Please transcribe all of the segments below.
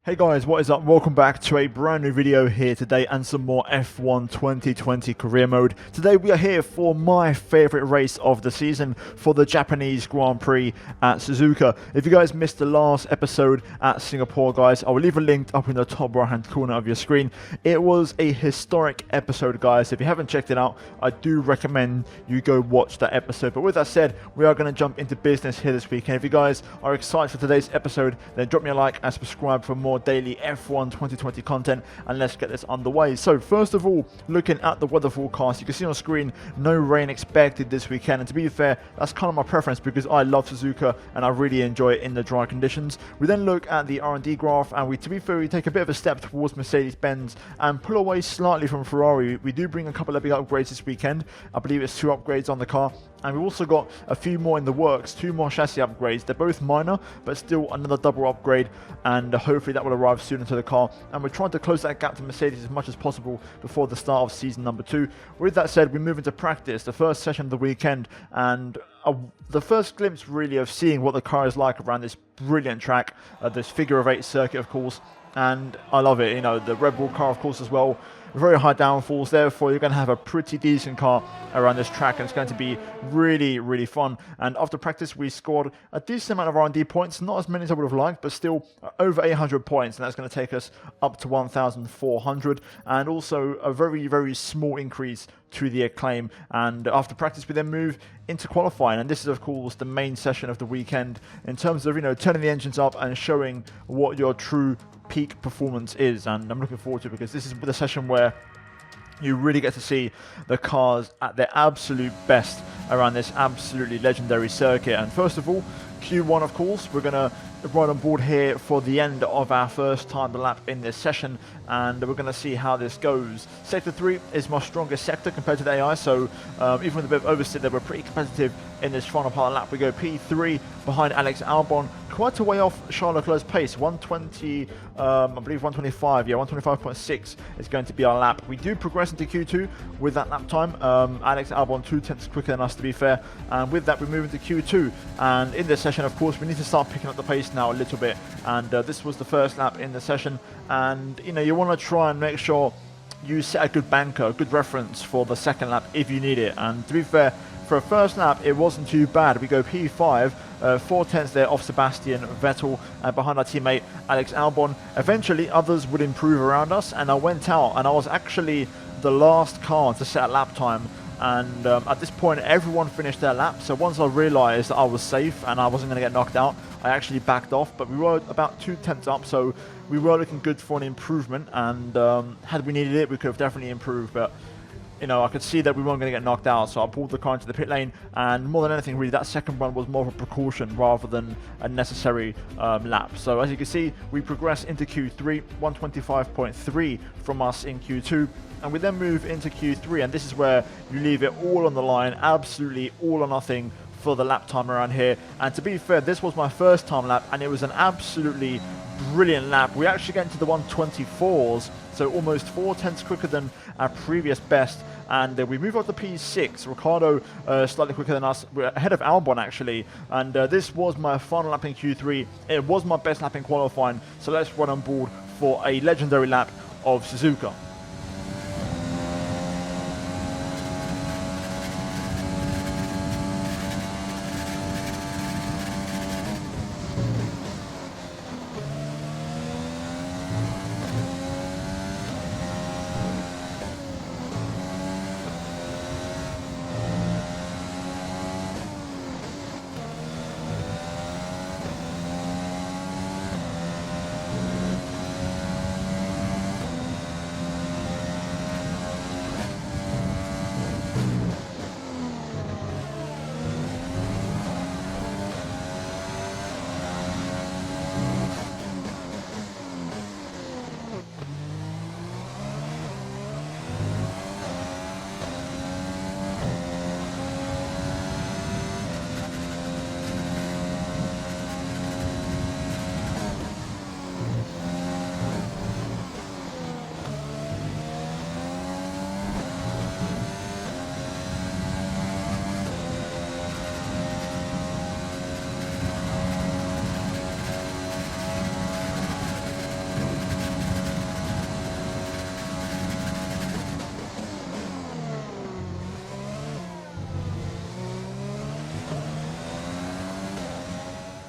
Hey guys, what is up? Welcome back to a brand new video here today and some more F1 2020 career mode. Today we are here for my favourite race of the season, for the Japanese Grand Prix at Suzuka. If you guys missed the last episode at Singapore, guys, I will leave a link up in the top right hand corner of your screen. It was a historic episode, guys. If you haven't checked it out, I do recommend you go watch that episode. But with that said, we are going to jump into business here this week. And if you guys are excited for today's episode, then drop me a like and subscribe for more daily F1 2020 content, and let's get this underway. So first of all, looking at the weather forecast, you can see on screen no rain expected this weekend, and to be fair, that's kind of my preference because I love Suzuka and I really enjoy it in the dry conditions. We then look at the R&D graph, and to be fair, we take a bit of a step towards Mercedes-Benz and pull away slightly from Ferrari. We do bring a couple of big upgrades this weekend. I believe it's 2 upgrades on the car, and we've also got a few more in the works, 2 more chassis upgrades. They're both minor, but still another double upgrade, and hopefully that will arrive soon into the car. And we're trying to close that gap to Mercedes as much as possible before the start of season number 2. With that said, we move into practice, the first session of the weekend, and the first glimpse really of seeing what the car is like around this brilliant track, this figure of 8 circuit, of course. And I love it, you know, the Red Bull car, of course, as well. Very high downforce, therefore you're going to have a pretty decent car around this track, and it's going to be really fun. And after practice we scored a decent amount of R&D points, not as many as I would have liked, but still over 800 points, and that's going to take us up to 1,400, and also a very small increase to the acclaim. And after practice we then move into qualifying, and this is of course the main session of the weekend in terms of, you know, turning the engines up and showing what your true peak performance is. And I'm looking forward to it because this is the session where you really get to see the cars at their absolute best around this absolutely legendary circuit. And first of all, Q1, of course, we're going to ride on board here for the end of our first time lap in this session, and we're going to see how this goes. Sector 3 is my strongest sector compared to the AI, so even with a bit of oversteer, they were pretty competitive in this final part of the lap. We go P3 behind Alex Albon, quite a way off Charles Leclerc's pace, 120, I believe 125, yeah, 125.6 is going to be our lap. We do progress into Q2 with that lap time. Alex Albon 2/10 quicker than us, to be fair, and with that we move into Q2, and in this session, of course, we need to start picking up the pace now a little bit, and this was the first lap in the session, and you know, you want to try and make sure you set a good banker, a good reference for the second lap if you need it. And to be fair, for a first lap it wasn't too bad. We go P5, 4/10 there off Sebastian Vettel, behind our teammate Alex Albon. Eventually others would improve around us, and I went out and I was actually the last car to set a lap time. And at this point everyone finished their lap, so once I realised that I was safe and I wasn't going to get knocked out, I actually backed off. But we were about 2/10 up, so we were looking good for an improvement, and had we needed it we could have definitely improved, but you know, I could see that we weren't going to get knocked out, so I pulled the car into the pit lane, and more than anything really that second run was more of a precaution rather than a necessary lap. So as you can see, we progress into Q3, 125.3 from us in Q2, and we then move into Q3, and this is where you leave it all on the line, absolutely all or nothing for the lap time around here. And to be fair, this was my first time lap, and it was an absolutely brilliant lap. We actually get into the 124s, so almost 4/10 quicker than our previous best, and we move up to P6. Ricardo slightly quicker than us. We're ahead of Albon actually, and this was my final lap in Q3. It was my best lap in qualifying, so let's run on board for a legendary lap of Suzuka.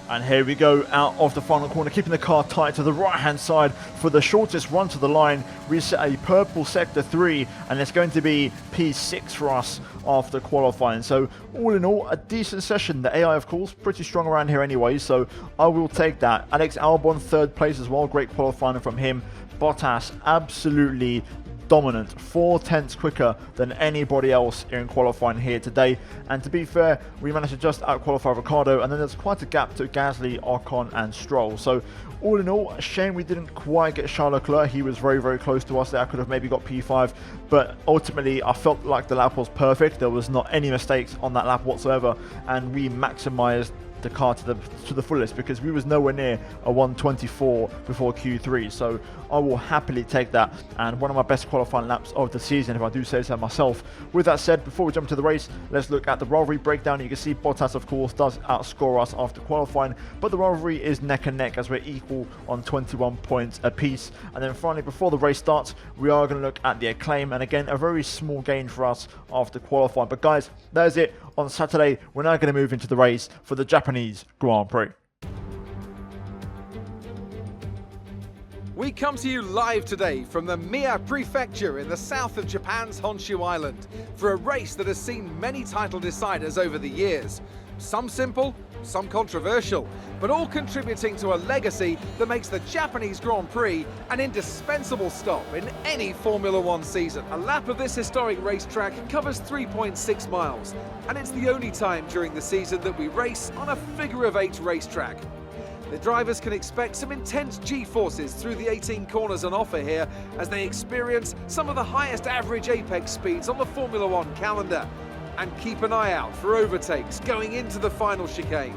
And here we go, out of the final corner, keeping the car tight to the right-hand side for the shortest run to the line. We set a purple sector 3, and it's going to be P6 for us after qualifying. So all in all, a decent session. The AI, of course, pretty strong around here anyway, so I will take that. Alex Albon, 3rd place as well. Great qualifying from him. Bottas, absolutely dominant, 4/10 quicker than anybody else in qualifying here today. And to be fair, we managed to just out-qualify Ricciardo, and then there's quite a gap to Gasly, Ocon and Stroll. So all in all, a shame we didn't quite get Charles Leclerc. He was very, very close to us there. I could have maybe got P5, but ultimately I felt like the lap was perfect. There was not any mistakes on that lap whatsoever, and we maximized the car to the fullest, because we was nowhere near a 124 before Q3. So I will happily take that, and one of my best qualifying laps of the season, if I do say so myself. With that said, before we jump to the race, let's look at the rivalry breakdown. You can see Bottas, of course, does outscore us after qualifying, but the rivalry is neck and neck as we're equal on 21 points apiece. And then finally, before the race starts, we are going to look at the acclaim, and again, a very small gain for us after qualifying. But guys, that is it on Saturday. We're now going to move into the race for the Japanese Grand Prix. We come to you live today from the Mie Prefecture in the south of Japan's Honshu Island for a race that has seen many title deciders over the years. Some simple, some controversial, but all contributing to a legacy that makes the Japanese Grand Prix an indispensable stop in any Formula One season. A lap of this historic racetrack covers 3.6 miles, and it's the only time during the season that we race on a figure-of-8 racetrack. The drivers can expect some intense G-forces through the 18 corners on offer here as they experience some of the highest average apex speeds on the Formula One calendar. And keep an eye out for overtakes going into the final chicane.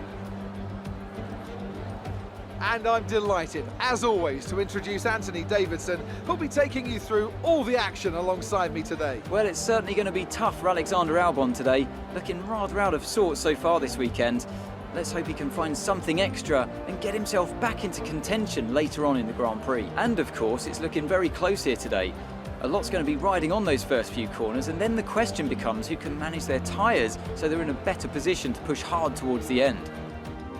And I'm delighted, as always, to introduce Anthony Davidson, who'll be taking you through all the action alongside me today. Well, it's certainly going to be tough for Alexander Albon today, looking rather out of sorts so far this weekend. Let's hope he can find something extra and get himself back into contention later on in the Grand Prix. And of course, it's looking very close here today. A lot's going to be riding on those first few corners, and then the question becomes who can manage their tyres so they're in a better position to push hard towards the end.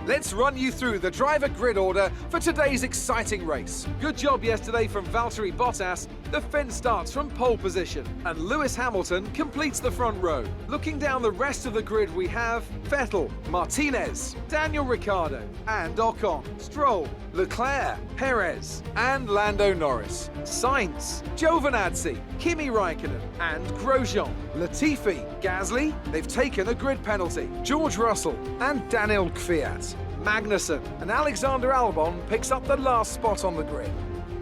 Let's run you through the driver grid order for today's exciting race. Good job yesterday from Valtteri Bottas. The Finn starts from pole position, and Lewis Hamilton completes the front row. Looking down the rest of the grid, we have Vettel, Martinez, Daniel Ricciardo, and Ocon, Stroll, Leclerc, Perez, and Lando Norris, Sainz, Giovinazzi, Kimi Raikkonen, and Grosjean, Latifi, Gasly, they've taken a grid penalty, George Russell, and Daniel Kvyat. Magnussen and Alexander Albon picks up the last spot on the grid.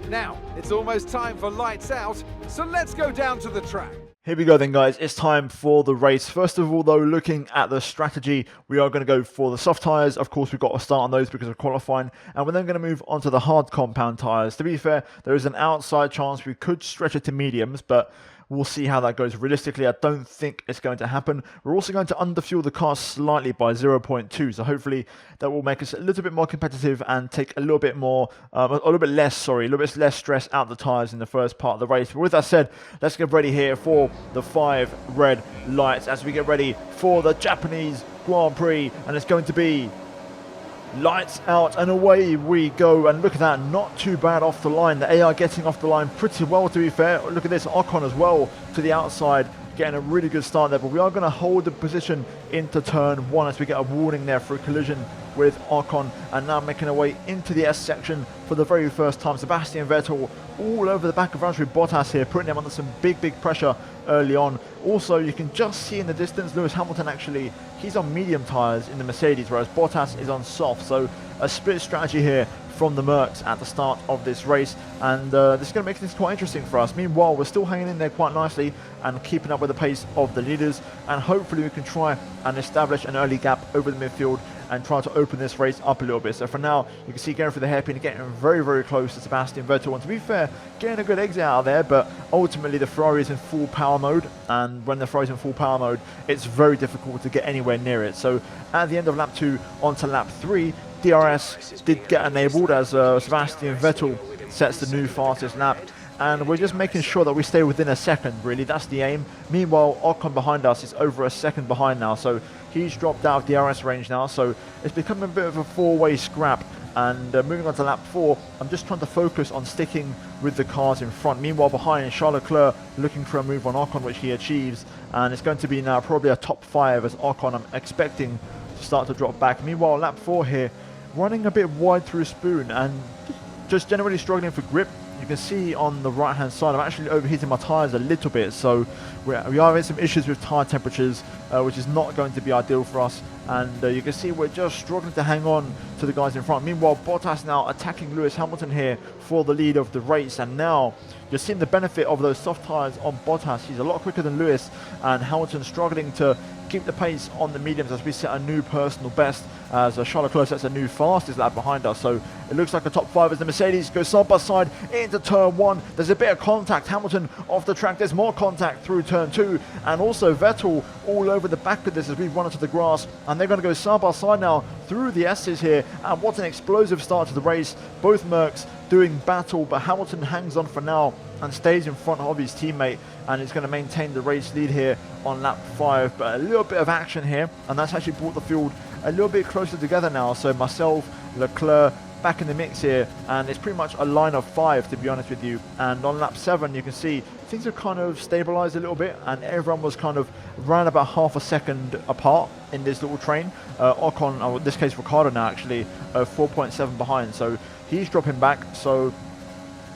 Now, it's almost time for lights out, so let's go down to the track. Here we go then, guys. It's time for the race. First of all, though, looking at the strategy, we are going to go for the soft tyres. Of course, we've got to start on those because of qualifying, and we're then going to move on to the hard compound tyres. To be fair, there is an outside chance we could stretch it to mediums, but we'll see how that goes. Realistically, I don't think it's going to happen. We're also going to underfuel the car slightly by 0.2, so hopefully that will make us a little bit more competitive and take a little bit more, a little bit less stress out the tyres in the first part of the race. But with that said, let's get ready here for the 5 red lights as we get ready for the Japanese Grand Prix, and it's going to be lights out and away we go. And look at that, not too bad off the line. The AI getting off the line pretty well, to be fair. Look at this, Ocon as well to the outside, getting a really good start there, but we are going to hold the position into turn 1 as we get a warning there for a collision with Ocon, and now making our way into the S section for the very first time. Sebastian Vettel all over the back of Valtteri Bottas here, putting him under some big pressure early on. Also, you can just see in the distance Lewis Hamilton, actually, he's on medium tyres in the Mercedes, whereas Bottas is on soft. So a split strategy here from the Mercs at the start of this race, and this is going to make things quite interesting for us. Meanwhile, we're still hanging in there quite nicely and keeping up with the pace of the leaders, and hopefully we can try and establish an early gap over the midfield and try to open this race up a little bit. So for now, you can see going through the hairpin, getting very close to Sebastian Vettel, and to be fair, getting a good exit out of there, but ultimately the Ferrari is in full power mode, and when the Ferrari is in full power mode, it's very difficult to get anywhere near it. So at the end of lap 2 onto lap 3, DRS did get enabled as Sebastian Vettel sets the new fastest lap, and we're just making sure that we stay within a second, really. That's the aim. Meanwhile, Ocon behind us is over a second behind now, so he's dropped out of the DRS range now, so it's becoming a bit of a four-way scrap. And moving on to lap 4, I'm just trying to focus on sticking with the cars in front. Meanwhile, behind, Charles Leclerc looking for a move on Ocon, which he achieves. And it's going to be now probably a top 5 as Ocon, I'm expecting, to start to drop back. Meanwhile, lap 4 here, running a bit wide through Spoon and just generally struggling for grip. You can see on the right hand side I'm actually overheating my tyres a little bit, so we are having some issues with tyre temperatures, which is not going to be ideal for us. And you can see we're just struggling to hang on to the guys in front. Meanwhile, Bottas now attacking Lewis Hamilton here for the lead of the race, and now you're seeing the benefit of those soft tyres on Bottas. He's a lot quicker than Lewis, and Hamilton struggling to keep the pace on the mediums as we set a new personal best, as Charles Leclerc sets a new fastest lap behind us. So it looks like a top 5 as the Mercedes go side by side into turn 1. There's a bit of contact. Hamilton off the track. There's more contact through turn 2, and also Vettel all over the back of this as we run into the grass, and they're going to go side by side now through the S's here. And what an explosive start to the race. Both Mercs doing battle, but Hamilton hangs on for now and stays in front of his teammate, and is going to maintain the race lead here on lap 5. But a little bit of action here, and that's actually brought the field a little bit closer together now. So myself, Leclerc back in the mix here, and it's pretty much a line of 5, to be honest with you. And on lap 7 you can see things have kind of stabilized a little bit, and everyone was kind of around about half a second apart in this little train. Ocon, or in this case Ricciardo now actually 4.7 behind, so he's dropping back. So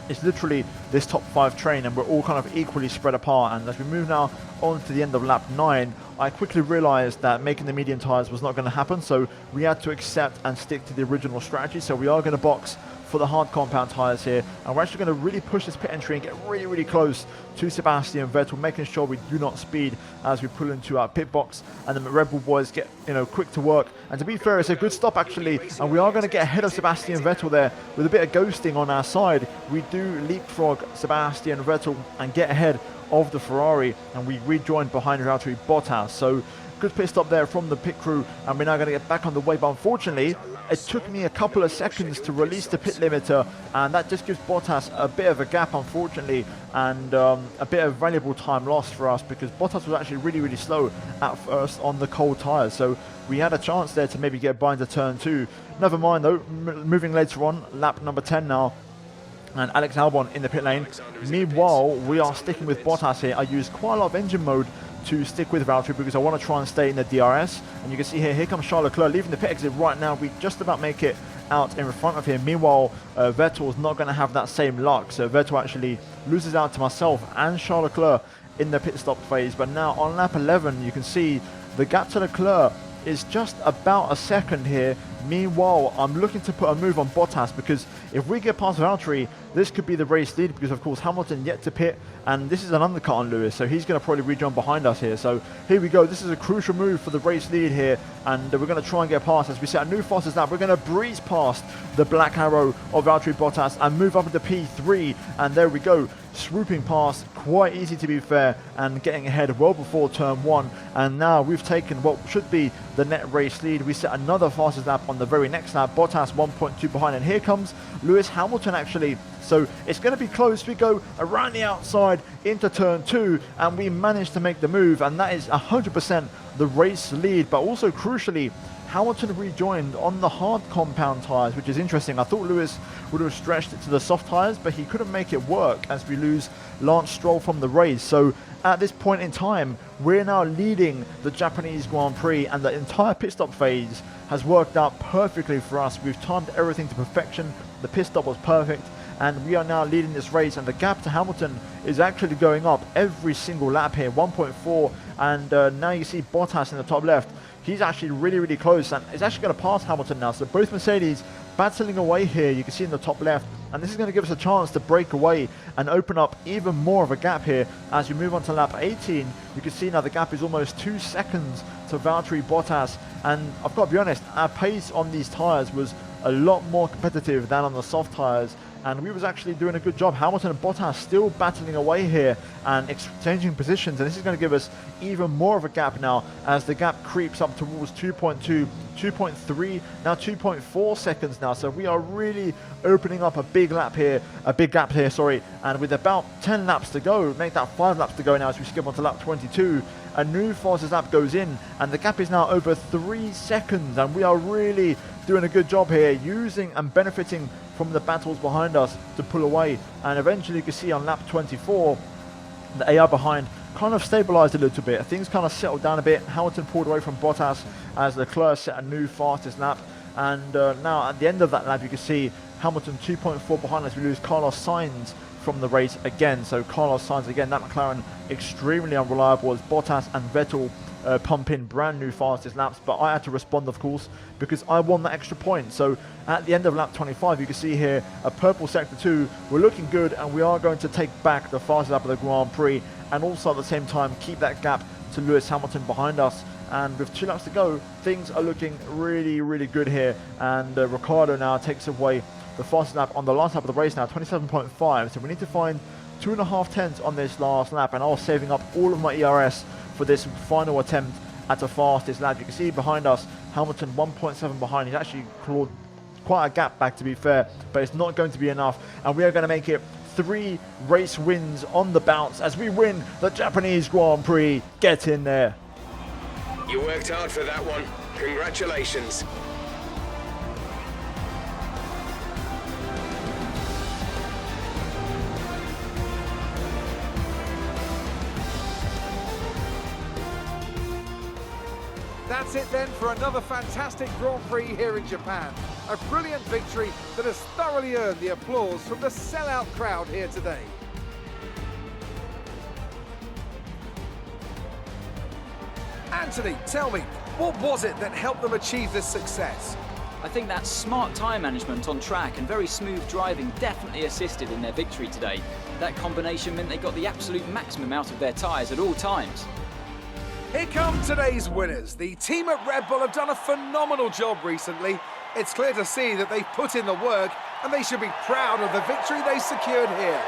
it's literally this top 5 train, and we're all kind of equally spread apart. And as we move now on to the end of lap 9, I quickly realized that making the medium tyres was not going to happen, so we had to accept and stick to the original strategy. So we are going to box for the hard compound tyres here, and we're actually going to really push this pit entry and get really close to Sebastian Vettel, making sure we do not speed as we pull into our pit box, and the Red Bull boys get quick to work. And to be fair, it's a good stop actually, and we are going to get ahead of Sebastian Vettel there with a bit of ghosting on our side. We do leapfrog Sebastian Vettel and get ahead of the Ferrari, and we rejoin behind Valtteri Bottas. So good pit stop there from the pit crew, and we're now going to get back on the way. But unfortunately, it took me a couple of seconds to release the pit limiter, and that just gives Bottas a bit of a gap, unfortunately, and a bit of valuable time lost for us, because Bottas was actually really slow at first on the cold tyres. So we had a chance there to maybe get by into turn 2. Never mind though, moving later on, lap number 10 now, and Alex Albon in the pit lane. Meanwhile, we are sticking with Bottas here. I used quite a lot of engine mode to stick with Valtteri because I want to try and stay in the DRS. And you can see here comes Charles Leclerc leaving the pit exit right now. We just about make it out in front of him. Meanwhile, Vettel's not going to have that same luck. So Vettel actually loses out to myself and Charles Leclerc in the pit stop phase. But now on lap 11, you can see the gap to Leclerc is just about a second here. Meanwhile, I'm looking to put a move on Bottas, because if we get past Valtteri, this could be the race lead, because of course Hamilton yet to pit, and this is an undercut on Lewis, so he's going to probably rejoin behind us here. So here we go. This is a crucial move for the race lead here, and we're going to try and get past as we set a new fastest lap. We're going to breeze past the black arrow of Valtteri Bottas and move up into P3, and there we go, swooping past, quite easy to be fair, and getting ahead well before turn 1. And now we've taken what should be the net race lead. We set another fastest lap on the very next lap. Bottas 1.2 behind, and here comes Lewis Hamilton actually. So it's going to be close. We go around the outside into turn 2, and we manage to make the move, and that is 100% the race lead. But also crucially, Hamilton rejoined on the hard compound tyres, which is interesting. I thought Lewis would have stretched it to the soft tyres, but he couldn't make it work as we lose Lance Stroll from the race. So at this point in time, we're now leading the Japanese Grand Prix, and the entire pit stop phase has worked out perfectly for us. We've timed everything to perfection. The pit stop was perfect, and we are now leading this race, and the gap to Hamilton is actually going up every single lap here, 1.4, and now you see Bottas in the top left. He's actually really close, and is actually going to pass Hamilton now. So both Mercedes battling away here, you can see in the top left, and this is going to give us a chance to break away and open up even more of a gap here as we move on to lap 18. You can see now the gap is almost 2 seconds to Valtteri Bottas, and I've got to be honest, our pace on these tyres was a lot more competitive than on the soft tyres, and we was actually doing a good job. Hamilton and Bottas still battling away here and exchanging positions, and this is going to give us even more of a gap now as the gap creeps up towards 2.2, 2.3, now 2.4 seconds now. So we are really opening up a big gap here, sorry, and with about 10 laps to go, make that 5 laps to go now as we skip onto lap 22. A new fastest lap goes in, and the gap is now over 3 seconds, and we are really doing a good job here, using and benefiting from the battles behind us to pull away. And eventually you can see on lap 24, the AI behind kind of stabilized a little bit. Things kind of settled down a bit. Hamilton pulled away from Bottas as Leclerc set a new fastest lap. And now at the end of that lap, you can see Hamilton 2.4 behind us. We lose Carlos Sainz from the race again. So Carlos Sainz again, that McLaren extremely unreliable as Bottas and Vettel pump in brand new fastest laps, but I had to respond, of course, because I won that extra point. So at the end of lap 25, you can see here a purple sector 2. We're looking good, and we are going to take back the fastest lap of the Grand Prix, and also at the same time keep that gap to Lewis Hamilton behind us. And with 2 laps to go, things are looking really, really good here. And Ricciardo now takes away the fastest lap on the last lap of the race now, 27.5. So we need to find 2.5 tenths on this last lap, and I was saving up all of my ERS for this final attempt at the fastest lap. You can see behind us, Hamilton 1.7 behind. He's actually clawed quite a gap back, to be fair, but it's not going to be enough. And we are going to make it 3 race wins on the bounce as we win the Japanese Grand Prix. Get in there. You worked hard for that one. Congratulations. That's it then for another fantastic Grand Prix here in Japan. A brilliant victory that has thoroughly earned the applause from the sellout crowd here today. Anthony, tell me, what was it that helped them achieve this success? I think that smart tyre management on track and very smooth driving definitely assisted in their victory today. That combination meant they got the absolute maximum out of their tyres at all times. Here come today's winners. The team at Red Bull have done a phenomenal job recently. It's clear to see that they've put in the work, and they should be proud of the victory they secured here.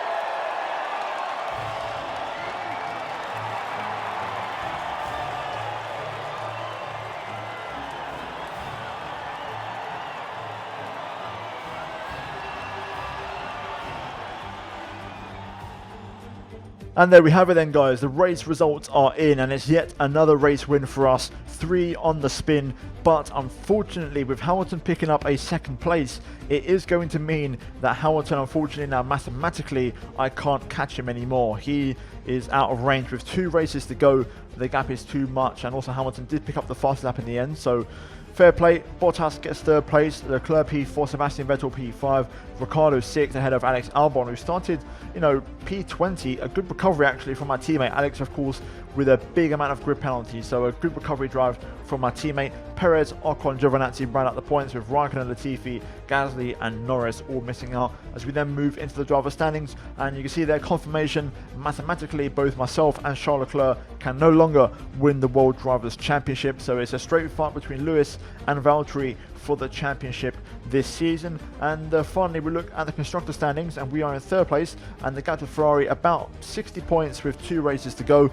And there we have it then, guys. The race results are in, and it's yet another race win for us. 3 on the spin, but unfortunately with Hamilton picking up a 2nd place, it is going to mean that Hamilton, unfortunately now mathematically, I can't catch him anymore. He is out of range with 2 races to go. The gap is too much, and also Hamilton did pick up the fastest lap in the end, so fair play. Bottas gets 3rd place, Leclerc P4, Sebastian Vettel P5, Ricciardo 6th ahead of Alex Albon, who started, P20. A good recovery actually from my teammate Alex, of course, with a big amount of grid penalties. So a good recovery drive from my teammate. Perez, Ocon, Giovinazzi ran out the points with Raikkonen, Latifi, Gasly and Norris all missing out as we then move into the driver standings. And you can see their confirmation. Mathematically, both myself and Charles Leclerc can no longer win the World Drivers' Championship. So it's a straight fight between Lewis and Valtteri for the championship this season. And finally, we look at the constructor standings, and we are in 3rd place, and the gap to Ferrari about 60 points with 2 races to go.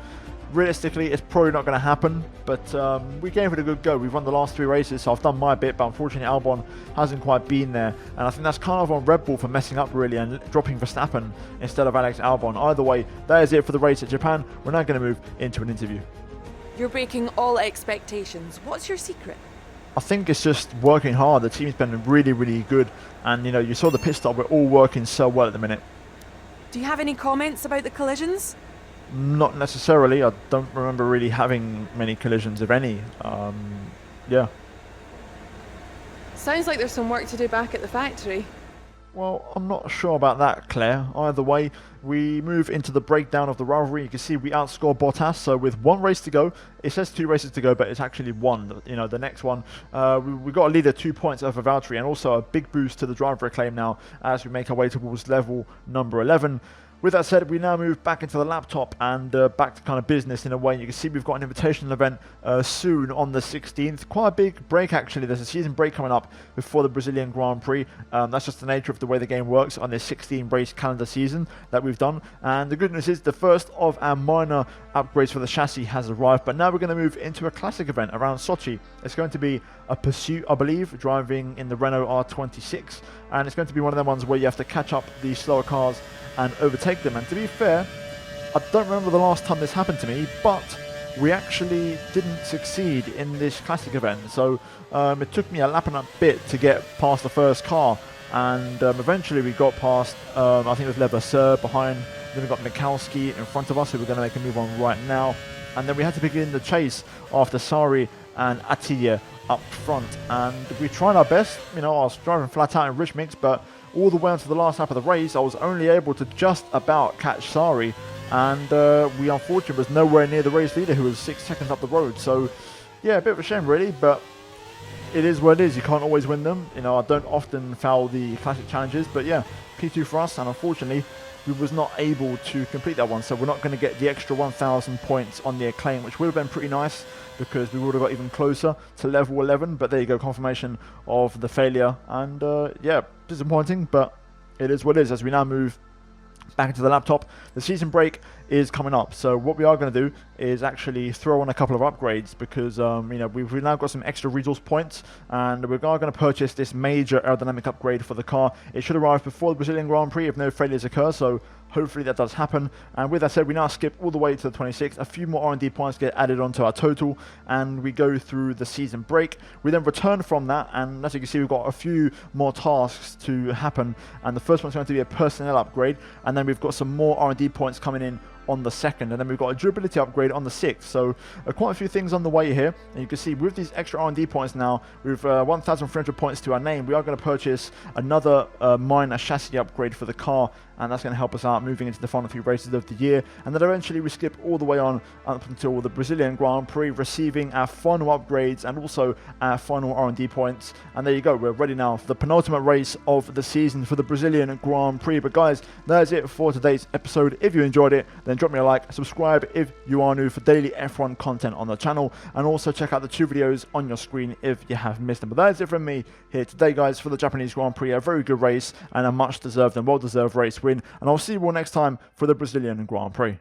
Realistically, it's probably not going to happen, but we gave it a good go. We've won the last 3 races, so I've done my bit, but unfortunately Albon hasn't quite been there. And I think that's kind of on Red Bull for messing up really and dropping Verstappen instead of Alex Albon. Either way, that is it for the race at Japan. We're now going to move into an interview. You're breaking all expectations. What's your secret? I think it's just working hard. The team's been really, really good. And, you saw the pit stop. We're all working so well at the minute. Do you have any comments about the collisions? Not necessarily. I don't remember really having many collisions, if any. Yeah. Sounds like there's some work to do back at the factory. Well, I'm not sure about that, Claire. Either way, we move into the breakdown of the rivalry. You can see we outscore Bottas. So with 1 race to go, it says 2 races to go, but it's actually 1. The next one, we got a lead at 2 points over Valtteri, and also a big boost to the driver acclaim now as we make our way towards level number 11. with that said, we now move back into the laptop and back to kind of business in a way. You can see we've got an invitational event soon on the 16th. Quite a big break, actually. There's a season break coming up before the Brazilian Grand Prix. That's just the nature of the way the game works on this 16-race calendar season that we've done. And the good news is the first of our minor upgrades for the chassis has arrived. But now we're going to move into a classic event around Sochi. It's going to be a pursuit, I believe, driving in the Renault R26. And it's going to be one of them ones where you have to catch up the slower cars and overtake them. And to be fair, I don't remember the last time this happened to me, but we actually didn't succeed in this classic event. So it took me a lap and a bit to get past the first car, and eventually we got past, I think it was Veloce behind, then we got Mikowski in front of us, who we're going to make a move on right now. And then we had to begin the chase after Sari and Atilla up front. And we tried our best. You know, I was driving flat out in Rich Mix, but all the way onto the last lap of the race, I was only able to just about catch Sari, and we unfortunately was nowhere near the race leader, who was 6 seconds up the road. So yeah, a bit of a shame really, but it is what it is. You can't always win them. You know, I don't often foul the classic challenges, but yeah, P2 for us, and unfortunately we was not able to complete that one, so we're not going to get the extra 1,000 points on the acclaim, which would have been pretty nice because we would have got even closer to level 11. But there you go, confirmation of the failure, and yeah, disappointing, but it is what it is. As we now move back into the laptop, the season break is coming up, so what we are going to do is actually throw on a couple of upgrades, because you know, we've now got some extra resource points, and we're going to purchase this major aerodynamic upgrade for the car. It should arrive before the Brazilian Grand Prix if no failures occur, so hopefully that does happen. And with that said, we now skip all the way to the 26th. A few more R&D points get added onto our total, and we go through the season break. We then return from that, and as you can see, we've got a few more tasks to happen, and the first one's going to be a personnel upgrade, and then we've got some more R&D points coming in on the 2nd, and then we've got a durability upgrade on the 6th. So quite a few things on the way here, and you can see with these extra R&D points now, with 1,300 points to our name, we are going to purchase another minor chassis upgrade for the car, and that's going to help us out moving into the final few races of the year. And then eventually we skip all the way on up until the Brazilian Grand Prix, receiving our final upgrades and also our final R&D points. And there you go, we're ready now for the penultimate race of the season for the Brazilian Grand Prix. But guys, that's it for today's episode. If you enjoyed it, then drop me a like, subscribe if you are new for daily F1 content on the channel, and also check out the 2 videos on your screen if you have missed them. But that's it from me here today, guys, for the Japanese Grand Prix. A very good race and a much deserved and well deserved race win, and I'll see you all next time for the Brazilian Grand Prix.